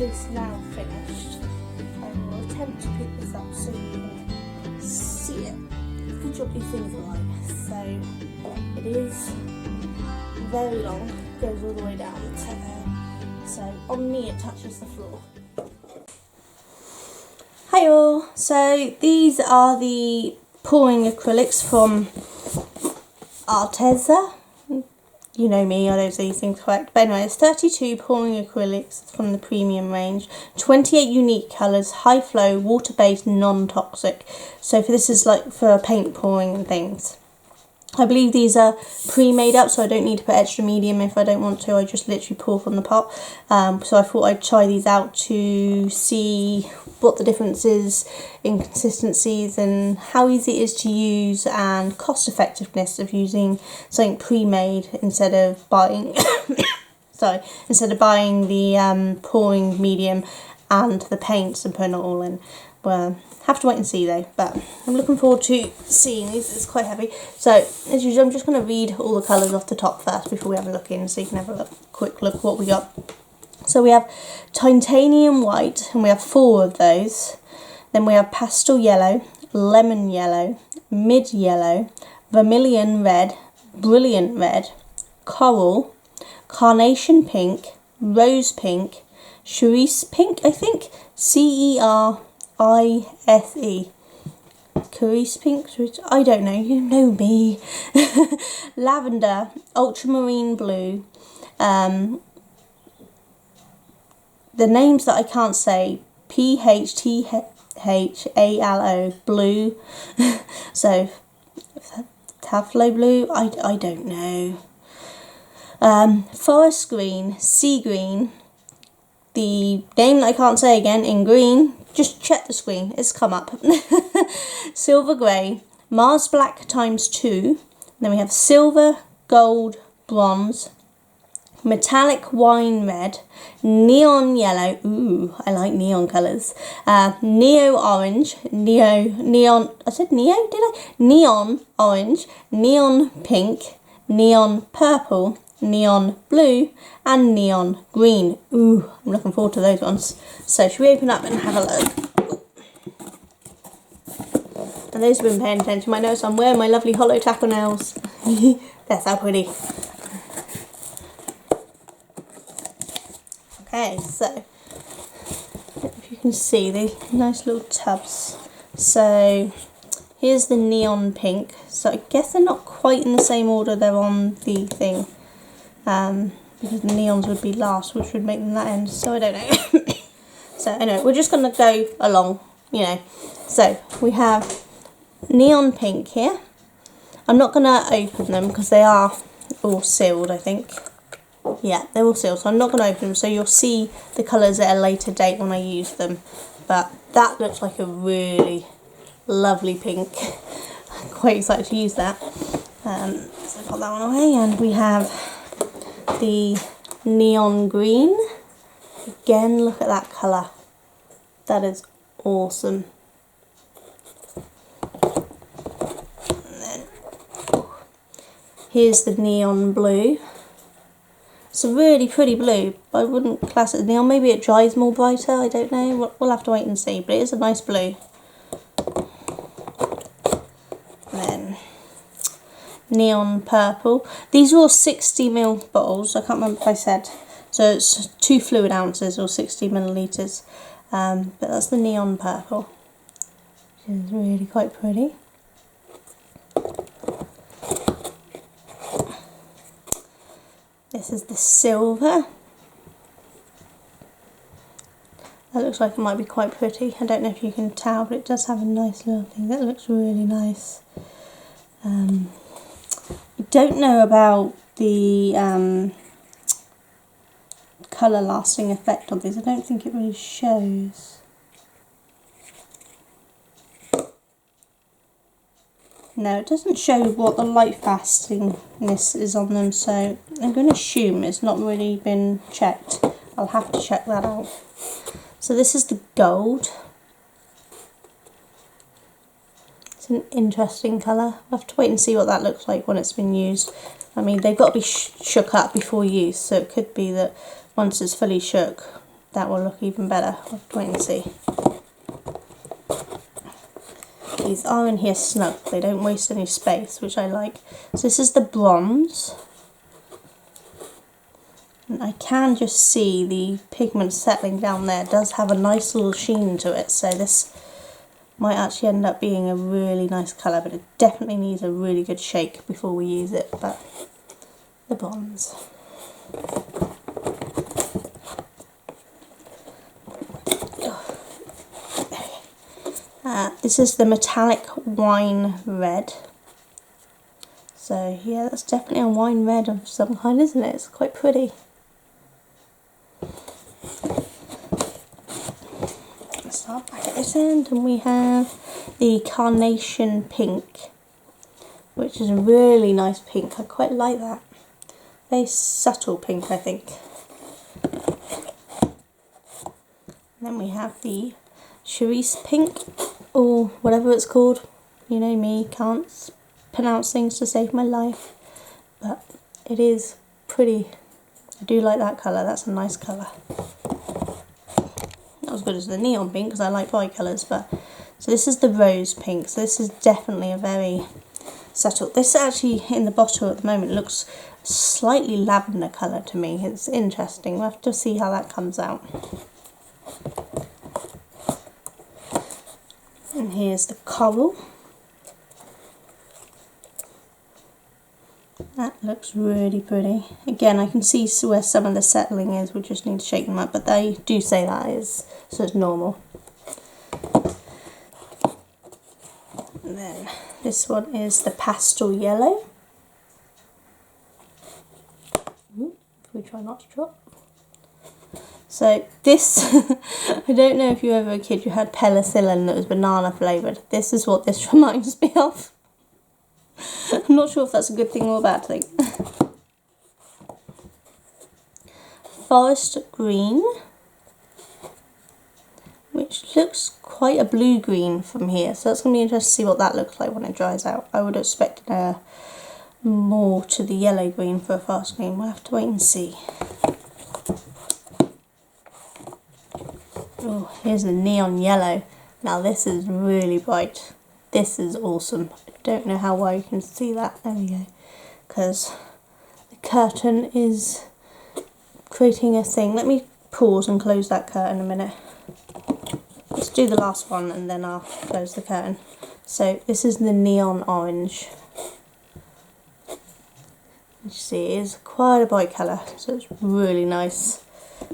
is now finished. I will attempt to pick this up so you can see it. Good job these things are light. So it is very long, goes all the way down to there. So on me it touches the floor. Hi all, so these are the pouring acrylics from Arteza. You know me, I don't say these things correct. But anyway, it's 32 pouring acrylics from the premium range. 28 unique colours, high flow, water-based, non-toxic. So this is like for paint pouring and things. I believe these are pre-made up, so I don't need to put extra medium if I don't want to. I just literally pour from the pot. So I thought I'd try these out to see what the difference is in consistencies and how easy it is to use and cost effectiveness of using something pre-made instead of buying instead of buying the pouring medium and the paints and putting it all in. Well, have to wait and see though, but I'm looking forward to seeing these. It's quite heavy. So as usual, I'm just going to read all the colours off the top first before we have a look in, so you can have a quick look what we got. So we have titanium white, and we have 4 of those. Then we have pastel yellow, lemon yellow, mid yellow, vermilion red, brilliant red, coral, carnation pink, rose pink, cerise pink, I think, CERISE. Cerise pink, I don't know, you know me. Lavender, ultramarine blue. The names that I can't say, PHTHALO, blue. So Taflo blue, I don't know. Forest green, sea green. The name that I can't say again, in green. Just check the screen, it's come up. Silver grey, Mars black times 2. Then we have silver, gold, bronze, metallic wine red, neon yellow, ooh, I like neon colours, neo orange, neon, I said neo, did I? Neon orange, neon pink, neon purple, neon blue, and neon green. Ooh, I'm looking forward to those ones. So should we open up and have a look? And those who've been paying attention might notice I'm wearing my lovely hollow tackle nails. That's how pretty. Okay, so if you can see the nice little tubs. So here's the neon pink. So I guess they're not quite in the same order they're on the thing. Because the neons would be last, which would make them that end. So I don't know. So anyway, we're just going to go along, you know. So we have neon pink here. I'm not going to open them because they are all sealed, I think. Yeah, they're all sealed, so I'm not going to open them, so you'll see the colours at a later date when I use them. But that looks like a really lovely pink. I'm quite excited to use that. So I've got that one away, and we have the neon green. Again, look at that colour. That is awesome. And then here's the neon blue. It's a really pretty blue, but I wouldn't class it as neon. Maybe it dries more brighter, I don't know. We'll have to wait and see, but it is a nice blue. And then neon purple. These are all 60ml bottles, I can't remember if I said. So it's 2 fluid ounces or 60 millilitres. But that's the neon purple, which is really quite pretty. This is the silver. That looks like it might be quite pretty. I don't know if you can tell, but it does have a nice little thing. That looks really nice. I don't know about the colour lasting effect on this. I don't think it really shows. No, it doesn't show what the light lastingness is on them, so I'm going to assume it's not really been checked. I'll have to check that out. So this is the gold. It's an interesting colour. I'll have to wait and see what that looks like when it's been used. I mean, they've got to be shook up before use, so it could be that once it's fully shook, that will look even better. I'll have to wait and see. These are in here snug, they don't waste any space, which I like. So this is the bronze. And I can just see the pigment settling down there. It does have a nice little sheen to it, so this might actually end up being a really nice colour, but it definitely needs a really good shake before we use it. But the bronze. This is the metallic wine red. So yeah, that's definitely a wine red of some kind, isn't it? It's quite pretty. Let's start back at this end, and we have the carnation pink, which is a really nice pink. I quite like that. Very subtle pink, I think. And then we have the cerise pink, or whatever it's called. You know me, can't pronounce things to save my life, but it is pretty. I do like that colour, that's a nice colour. Not as good as the neon pink, because I like bright colours, but so this is the rose pink. So this is definitely a very subtle. This actually in the bottle at the moment looks slightly lavender colour to me. It's interesting, we'll have to see how that comes out. And here's the coral. That looks really pretty. Again, I can see where some of the settling is, we just need to shake them up, but they do say that is, so it's normal. And then this one is the pastel yellow. Ooh, if we try not to drop. So this, I don't know if you were ever a kid, you had penicillin that was banana flavoured. This is what this reminds me of. I'm not sure if that's a good thing or a bad thing. Forest green, which looks quite a blue green from here. So that's going to be interesting to see what that looks like when it dries out. I would expect more to the yellow green for a forest green. We'll have to wait and see. Oh, here's the neon yellow. Now this is really bright. This is awesome. I don't know how well you can see that. There we go. Because the curtain is creating a thing. Let me pause and close that curtain a minute. Let's do the last one and then I'll close the curtain. So this is the neon orange. You see it is quite a bright colour, so it's really nice.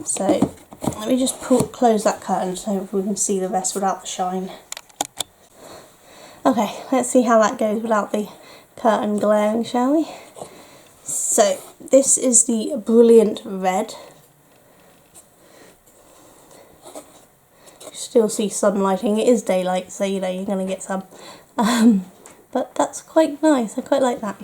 So let me just close that curtain so we can see the rest without the shine. Okay, let's see how that goes without the curtain glaring, shall we? So this is the brilliant red. You still see sun lighting. It is daylight, so you know you're going to get some. But that's quite nice. I quite like that.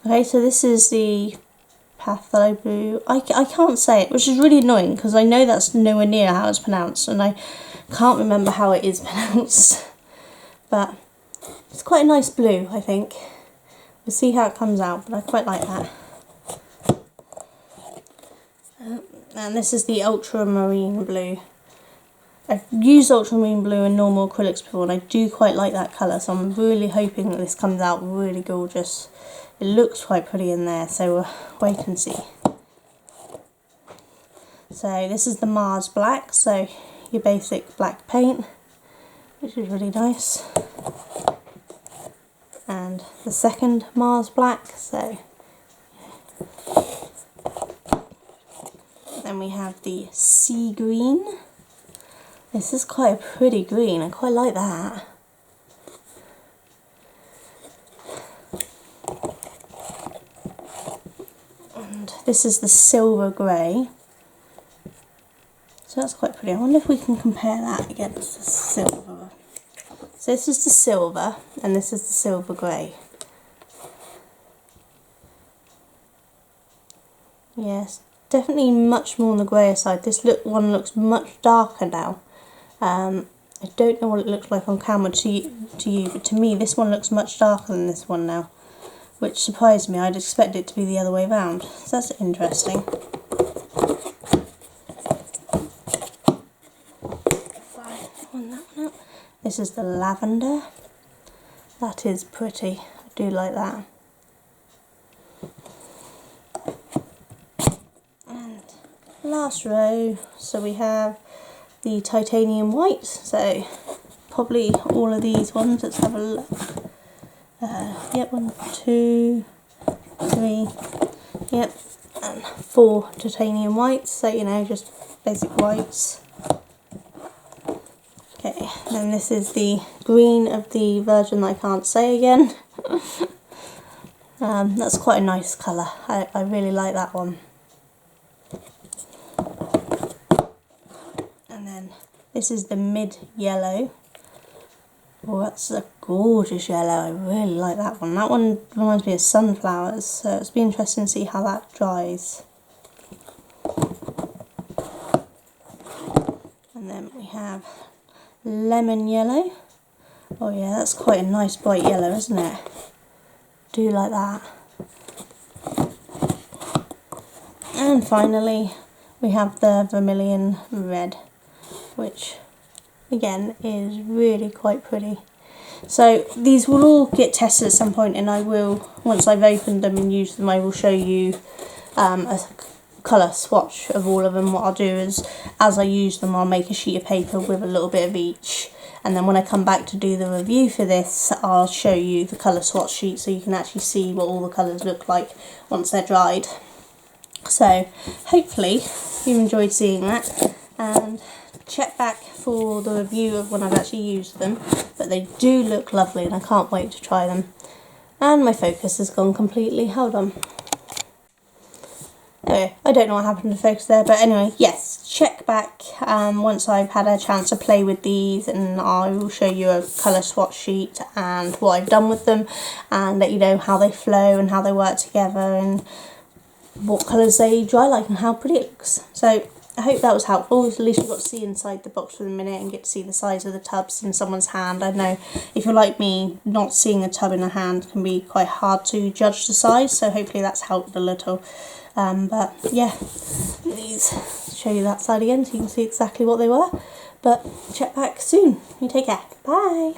Okay, so this is the Phthalo Blue. I can't say it, which is really annoying because I know that's nowhere near how it's pronounced and I can't remember how it is pronounced. But it's quite a nice blue, I think. We'll see how it comes out, but I quite like that. And this is the Ultramarine Blue. I've used ultramarine blue in normal acrylics before and I do quite like that colour, so I'm really hoping that this comes out really gorgeous. It looks quite pretty in there, so we'll wait and see. So this is the Mars Black, so your basic black paint, which is really nice. And the second Mars Black, so then we have the Sea Green. This is quite a pretty green, I quite like that. And this is the Silver Grey. So that's quite pretty. I wonder if we can compare that against the silver. So this is the silver and this is the Silver Grey. Yes, definitely much more on the greyer side. This one looks much darker now. I don't know what it looks like on camera to you, but to me this one looks much darker than this one now. which surprised me. I'd expect it to be the other way around. So that's interesting. This is the lavender. That is pretty. I do like that. And last row, so we have the titanium white. So probably all of these ones. Let's have a look. Yep, 1, 2, 3. Yep, and 4 titanium whites. So you know, just basic whites. Okay, then this is the green of the version that I can't say again. That's quite a nice colour. I really like that one. And then this is the mid yellow. Oh, that's a gorgeous yellow. I really like that one. That one reminds me of sunflowers, so it's be interesting to see how that dries. And then we have lemon yellow. Oh yeah, that's quite a nice bright yellow, isn't it? Do like that. And finally we have the vermilion red, which again is really quite pretty. So these will all get tested at some point, and I will, once I've opened them and used them, I will show you a colour swatch of all of them. What I'll do is, as I use them, I'll make a sheet of paper with a little bit of each, and then when I come back to do the review for this, I'll show you the colour swatch sheet so you can actually see what all the colours look like once they're dried. So hopefully you enjoyed seeing that, and check back for the review of when I've actually used them, but they do look lovely and I can't wait to try them. And my focus has gone completely. Hold on. Anyway, I don't know what happened to focus there, but anyway, yes, check back once I've had a chance to play with these, and I will show you a colour swatch sheet and what I've done with them, and let you know how they flow and how they work together and what colours they dry like and how pretty it looks. So I hope that was helpful. At least you got to see inside the box for a minute and get to see the size of the tubs in someone's hand. I know if you're like me, not seeing a tub in a hand can be quite hard to judge the size, so hopefully that's helped a little. But yeah, these show you that side again so you can see exactly what they were. But check back soon. You take care. Bye.